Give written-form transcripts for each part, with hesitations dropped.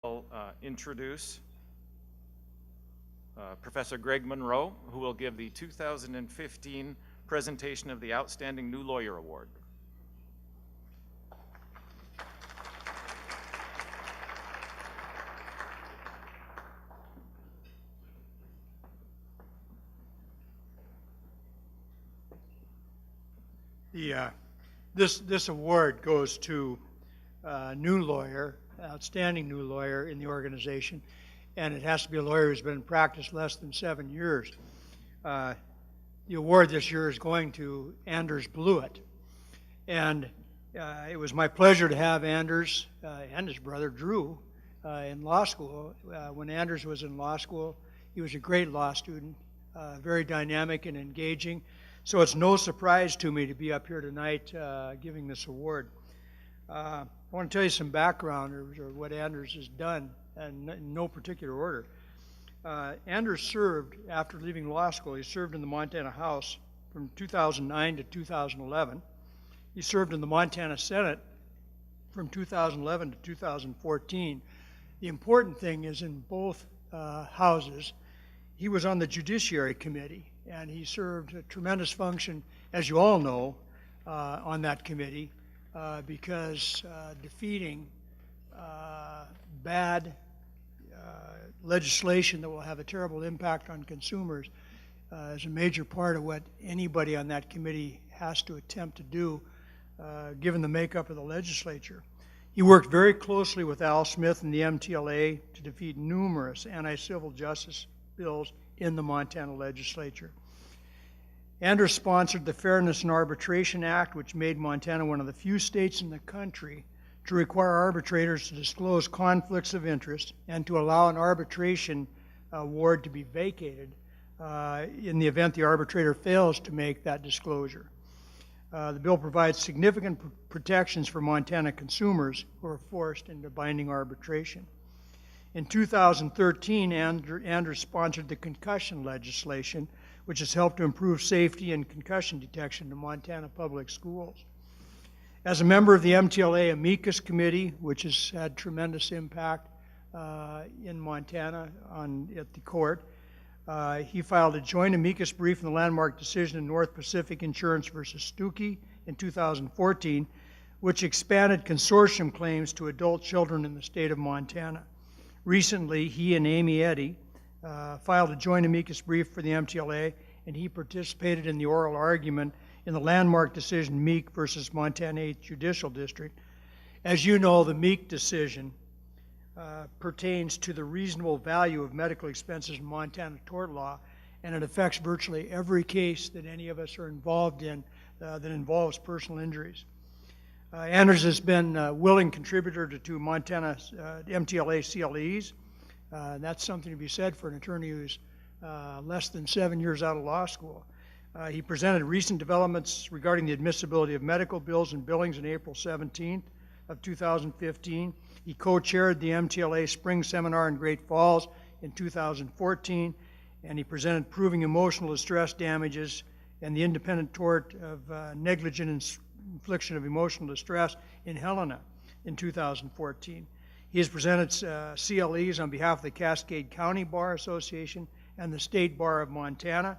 I'll introduce Professor Greg Monroe, who will give the 2015 presentation of the Outstanding New Lawyer Award. This award goes to a new lawyer, outstanding new lawyer in the organization, and it has to be a lawyer who's been in practice less than 7 years. The award this year is going to Anders Blewett, and it was my pleasure to have Anders and his brother Drew in law school. When Anders was in law school, he was a great law student, very dynamic and engaging. So it's no surprise to me to be up here tonight giving this award. I want to tell you some background or what Anders has done, and in no particular order. Anders served, after leaving law school, he served in the Montana House from 2009 to 2011. He served in the Montana Senate from 2011 to 2014. The important thing is in both houses, he was on the Judiciary Committee, and he served a tremendous function, as you all know, on that committee because defeating bad legislation that will have a terrible impact on consumers is a major part of what anybody on that committee has to attempt to do, given the makeup of the legislature. He worked very closely with Al Smith and the MTLA to defeat numerous anti-civil justice bills in the Montana legislature. Anders sponsored the Fairness and Arbitration Act, which made Montana one of the few states in the country to require arbitrators to disclose conflicts of interest and to allow an arbitration award to be vacated in the event the arbitrator fails to make that disclosure. The bill provides significant protections for Montana consumers who are forced into binding arbitration. In 2013, Anders sponsored the concussion legislation, which has helped to improve safety and concussion detection in Montana public schools. As a member of the MTLA Amicus Committee, which has had tremendous impact in Montana at the court, he filed a joint amicus brief in the landmark decision in North Pacific Insurance versus Stuckey in 2014, which expanded consortium claims to adult children in the state of Montana. Recently, he and Amy Eddy filed a joint amicus brief for the MTLA, and he participated in the oral argument in the landmark decision Meek versus Montana 8th Judicial District. As you know, the Meek decision pertains to the reasonable value of medical expenses in Montana tort law, and it affects virtually every case that any of us are involved in that involves personal injuries. Anders has been a willing contributor to Montana MTLA CLEs. That's something to be said for an attorney who's less than 7 years out of law school. He presented recent developments regarding the admissibility of medical bills and billings on April 17th of 2015. He co-chaired the MTLA Spring Seminar in Great Falls in 2014, and he presented Proving Emotional Distress Damages and the Independent Tort of Negligent Infliction of Emotional Distress in Helena in 2014. He has presented CLEs on behalf of the Cascade County Bar Association and the State Bar of Montana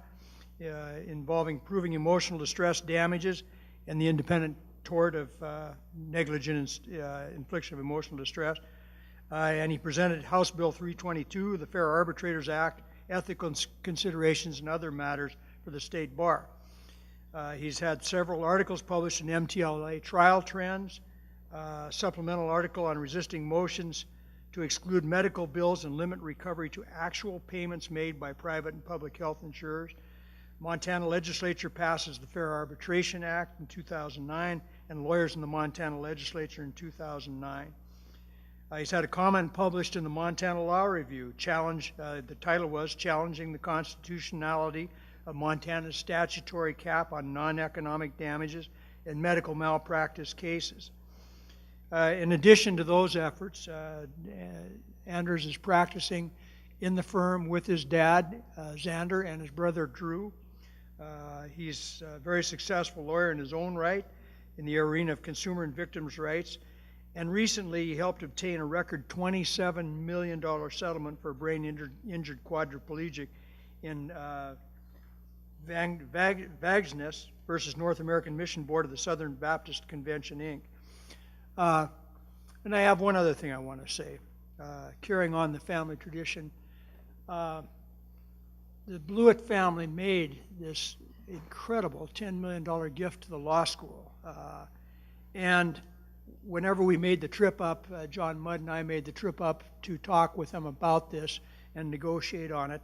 involving proving emotional distress damages and the independent tort of negligent infliction of emotional distress. And he presented House Bill 322, the Fair Arbitrators Act, ethical considerations and other matters for the State Bar. He's had several articles published in MTLA Trial Trends, supplemental article on resisting motions to exclude medical bills and limit recovery to actual payments made by private and public health insurers. Montana legislature passes the Fair Arbitration Act in 2009 and lawyers in the Montana legislature in 2009. He's had a comment published in the Montana Law Review. The title was Challenging the Constitutionality of Montana's Statutory Cap on Non-Economic Damages in Medical Malpractice Cases. In addition to those efforts, Anders is practicing in the firm with his dad, Xander, and his brother, Drew. He's a very successful lawyer in his own right in the arena of consumer and victims' rights, And recently, he helped obtain a record $27 million settlement for a brain-injured quadriplegic in Vagness versus North American Mission Board of the Southern Baptist Convention, Inc. And I have one other thing I want to say, carrying on the family tradition. The Blewett family made this incredible $10 million gift to the law school. And whenever we made the trip up, John Mudd and I made the trip up to talk with them about this and negotiate on it.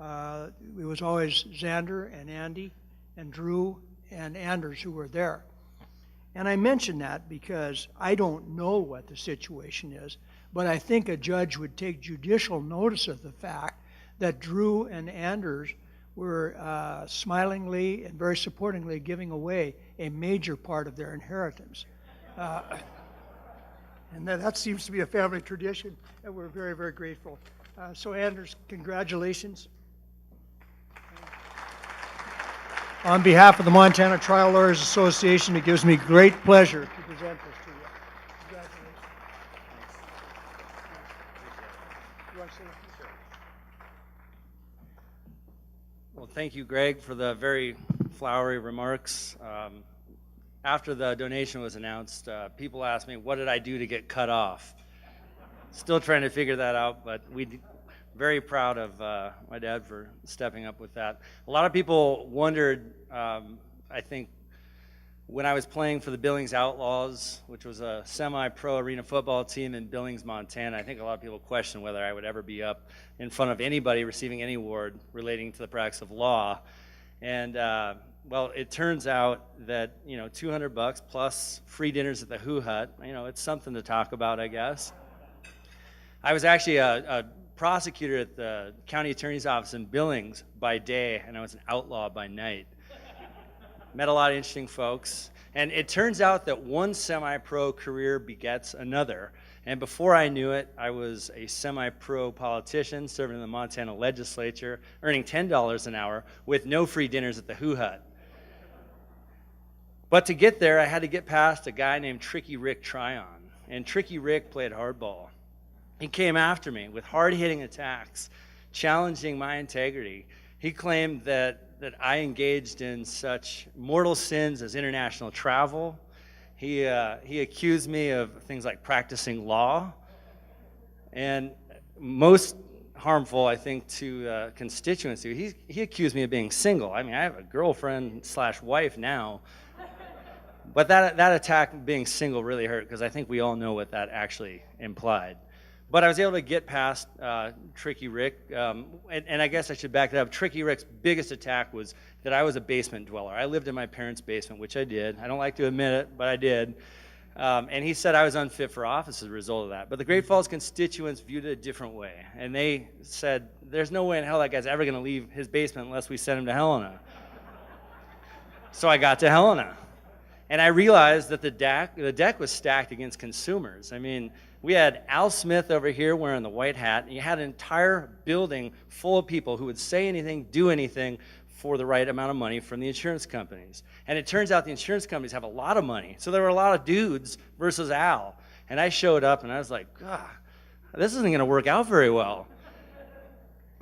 It was always Xander and Andy and Drew and Anders who were there. And I mention that because I don't know what the situation is, but I think a judge would take judicial notice of the fact that Drew and Anders were smilingly and very supportingly giving away a major part of their inheritance. And that seems to be a family tradition, and we're very, very grateful. So Anders, congratulations. On behalf of the Montana Trial Lawyers Association, it gives me great pleasure to present this to you. Congratulations. You want to say a few? Well, thank you, Greg, for the very flowery remarks. After the donation was announced, people asked me, what did I do to get cut off? Still trying to figure that out, but very proud of my dad for stepping up with that. A lot of people wondered, I think, when I was playing for the Billings Outlaws, which was a semi-pro arena football team in Billings, Montana, I think a lot of people questioned whether I would ever be up in front of anybody receiving any award relating to the practice of law. And well, it turns out that, $200 plus free dinners at the Who Hut, it's something to talk about, I guess. I was actually a prosecutor at the county attorney's office in Billings by day, and I was an outlaw by night. Met a lot of interesting folks, and it turns out that one semi-pro career begets another. And before I knew it, I was a semi-pro politician serving in the Montana legislature, earning $10 an hour with no free dinners at the Who Hut. But to get there, I had to get past a guy named Tricky Rick Tryon, and Tricky Rick played hardball. He came after me with hard-hitting attacks, challenging my integrity. He claimed that I engaged in such mortal sins as international travel. He accused me of things like practicing law, and most harmful, I think, to constituency, he accused me of being single. I mean, I have a girlfriend/wife now, but that attack being single really hurt because I think we all know what that actually implied. But I was able to get past Tricky Rick, and I guess I should back it up. Tricky Rick's biggest attack was that I was a basement dweller. I lived in my parents' basement, which I did. I don't like to admit it, but I did. And he said I was unfit for office as a result of that. But the Great Falls constituents viewed it a different way, and they said, there's no way in hell that guy's ever going to leave his basement unless we send him to Helena. So I got to Helena, and I realized that the deck was stacked against consumers. I mean, we had Al Smith over here wearing the white hat, and you had an entire building full of people who would say anything, do anything for the right amount of money from the insurance companies. And it turns out the insurance companies have a lot of money. So there were a lot of dudes versus Al. And I showed up, and I was like, God, this isn't going to work out very well.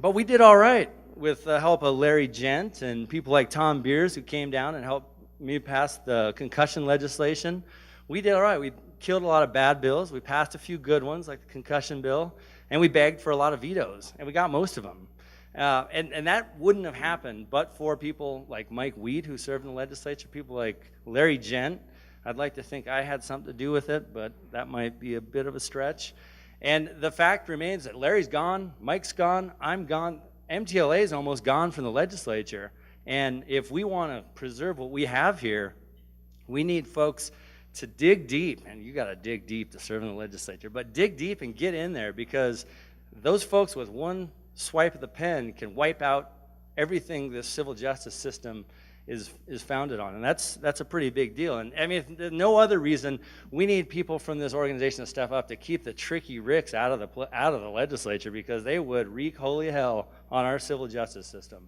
But we did all right with the help of Larry Gent and people like Tom Beers, who came down and helped me pass the concussion legislation. We did all right. We killed a lot of bad bills. We passed a few good ones, like the concussion bill, and we begged for a lot of vetoes, and we got most of them. And that wouldn't have happened but for people like Mike Weed, who served in the legislature, people like Larry Gent. I'd like to think I had something to do with it, but that might be a bit of a stretch. And the fact remains that Larry's gone, Mike's gone, I'm gone, MTLA is almost gone from the legislature. And if we want to preserve what we have here, we need folks to dig deep, and you got to dig deep to serve in the legislature, but dig deep and get in there, because those folks with one swipe of the pen can wipe out everything this civil justice system is founded on, and that's a pretty big deal. And I mean, if there's no other reason, we need people from this organization to step up to keep the Tricky Ricks out of the legislature, because they would wreak holy hell on our civil justice system.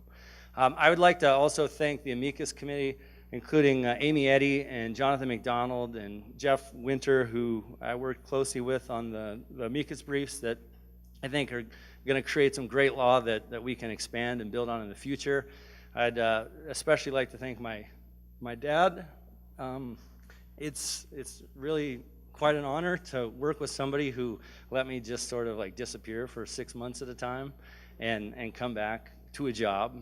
I would like to also thank the amicus committee, including Amy Eddy and Jonathan McDonald and Jeff Winter, who I worked closely with on the amicus briefs that I think are going to create some great law that we can expand and build on in the future. I'd especially like to thank my dad. It's really quite an honor to work with somebody who let me just sort of like disappear for 6 months at a time and come back to a job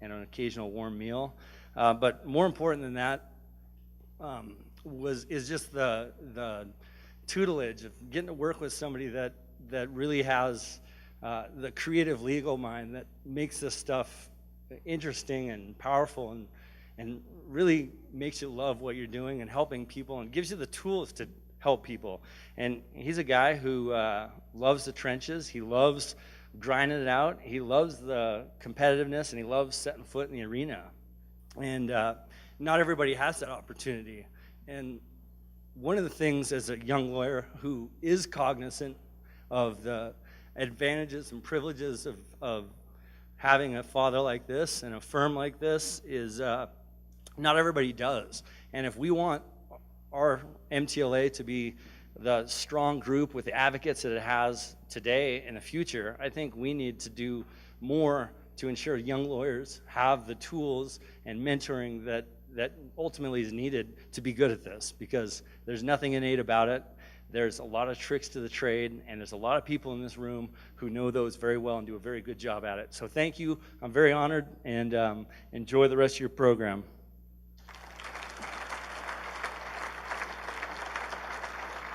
and an occasional warm meal. But more important than that is just the tutelage of getting to work with somebody that really has the creative legal mind that makes this stuff interesting and powerful and really makes you love what you're doing and helping people and gives you the tools to help people. And he's a guy who loves the trenches. He loves grinding it out. He loves the competitiveness, and he loves setting foot in the arena. And not everybody has that opportunity. And one of the things as a young lawyer who is cognizant of the advantages and privileges of having a father like this and a firm like this is not everybody does. And if we want our MTLA to be the strong group with the advocates that it has today and the future, I think we need to do more to ensure young lawyers have the tools and mentoring that ultimately is needed to be good at this, because there's nothing innate about it. There's a lot of tricks to the trade, and there's a lot of people in this room who know those very well and do a very good job at it. So thank you. I'm very honored, and enjoy the rest of your program.